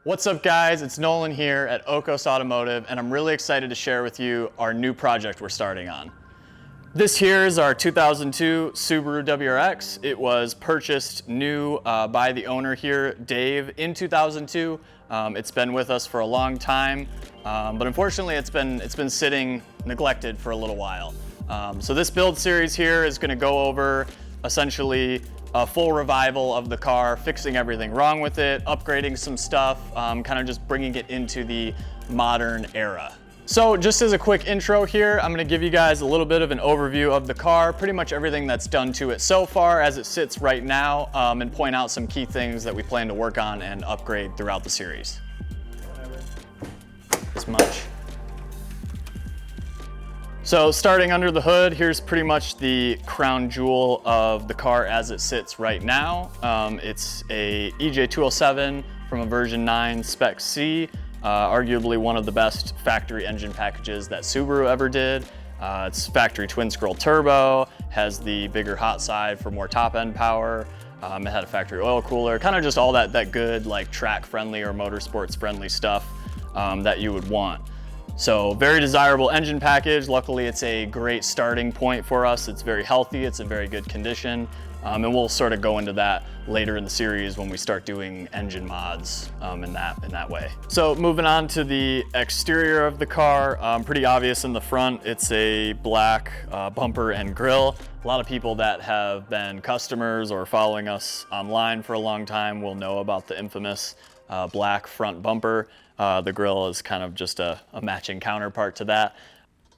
What's up guys, it's Nolan here at Oakos Automotive and I'm really excited to share with you our new project we're starting on. This here is our 2002 Subaru WRX. It was purchased new by the owner here, Dave, in 2002. It's been with us for a long time, but unfortunately it's been sitting neglected for a little while. So this build series here is gonna go over essentially a full revival of the car, fixing everything wrong with it, upgrading some stuff, kind of just bringing it into the modern era. So just as a quick intro here, I'm gonna give you guys a little bit of an overview of the car, pretty much everything that's done to it so far as it sits right now, and point out some key things that we plan to work on and upgrade throughout the series. As much. So starting under the hood, here's pretty much the crown jewel of the car as it sits right now. It's a EJ207 from a version 9 Spec C, arguably one of the best factory engine packages that Subaru ever did. It's factory twin scroll turbo, has the bigger hot side for more top end power. It had a factory oil cooler, kind of just all that good like track friendly or motorsports friendly stuff that you would want. So very desirable engine package. Luckily, it's a great starting point for us. It's very healthy, it's in very good condition. And we'll sort of go into that later in the series when we start doing engine mods in that way. So moving on to the exterior of the car, pretty obvious in the front. It's a black bumper and grille. A lot of people that have been customers or following us online for a long time will know about the infamous black front bumper. The grille is kind of just a matching counterpart to that.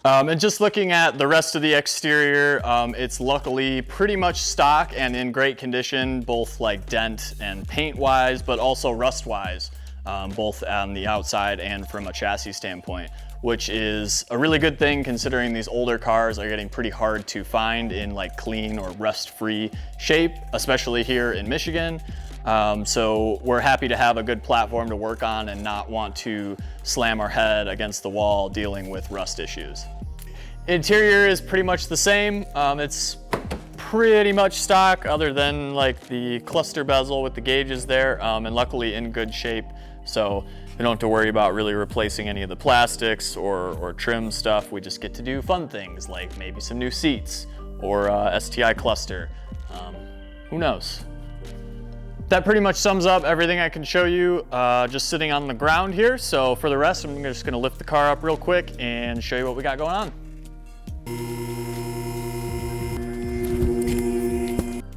And just looking at the rest of the exterior, it's luckily pretty much stock and in great condition, both like dent and paint wise, but also rust wise, both on the outside and from a chassis standpoint, which is a really good thing considering these older cars are getting pretty hard to find in like clean or rust-free shape, especially here in Michigan. So we're happy to have a good platform to work on and not want to slam our head against the wall dealing with rust issues. Interior is pretty much the same. It's pretty much stock other than like the cluster bezel with the gauges there, and luckily in good shape. So we don't have to worry about really replacing any of the plastics or trim stuff. We just get to do fun things like maybe some new seats or STI cluster. Who knows? That pretty much sums up everything I can show you just sitting on the ground here. So for the rest, I'm just gonna lift the car up real quick and show you what we got going on.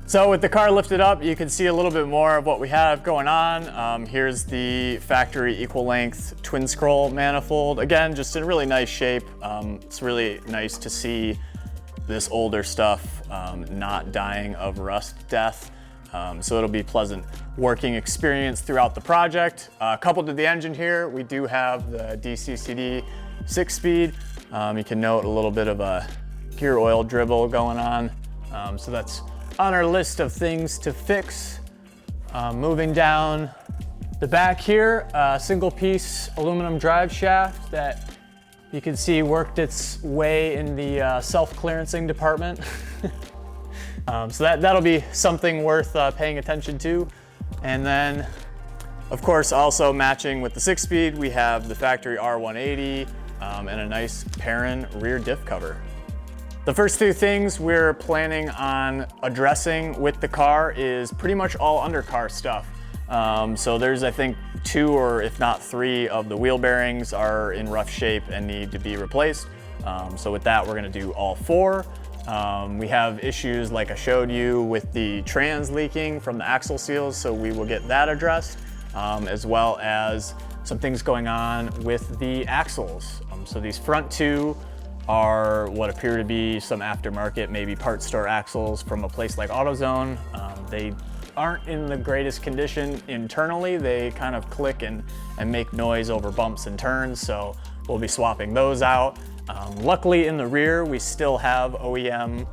So with the car lifted up, you can see a little bit more of what we have going on. Here's the factory equal length twin scroll manifold. Again, just in really nice shape. It's really nice to see this older stuff not dying of rust death. So it'll be a pleasant working experience throughout the project. Coupled to the engine here, we do have the DCCD 6-speed. You can note a little bit of a gear oil dribble going on. So that's on our list of things to fix. Moving down the back here, single piece aluminum drive shaft that you can see worked its way in the self-clearancing department. So that'll be something worth paying attention to. And then, of course, also matching with the 6-speed, we have the factory R180 and a nice Perrin rear diff cover. The first two things we're planning on addressing with the car is pretty much all undercar stuff. So there's, I think, 2 or if not 3 of the wheel bearings are in rough shape and need to be replaced. So with that, we're gonna do all 4. We have issues like I showed you with the trans leaking from the axle seals, so we will get that addressed, as well as some things going on with the axles. So these front 2 are what appear to be some aftermarket, maybe part store axles from a place like AutoZone. They aren't in the greatest condition internally. They kind of click and make noise over bumps and turns, so we'll be swapping those out. Luckily in the rear, we still have OEM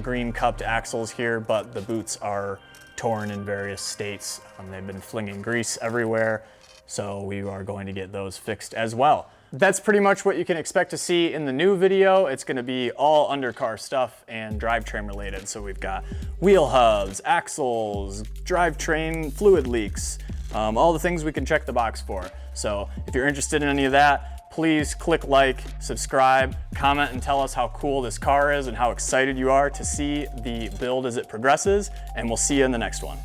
green cupped axles here, but the boots are torn in various states. They've been flinging grease everywhere, so we are going to get those fixed as well. That's pretty much what you can expect to see in the new video. It's gonna be all undercar stuff and drivetrain related. So we've got wheel hubs, axles, drivetrain fluid leaks, all the things we can check the box for. So if you're interested in any of that, please click like, subscribe, comment, and tell us how cool this car is and how excited you are to see the build as it progresses, and we'll see you in the next one.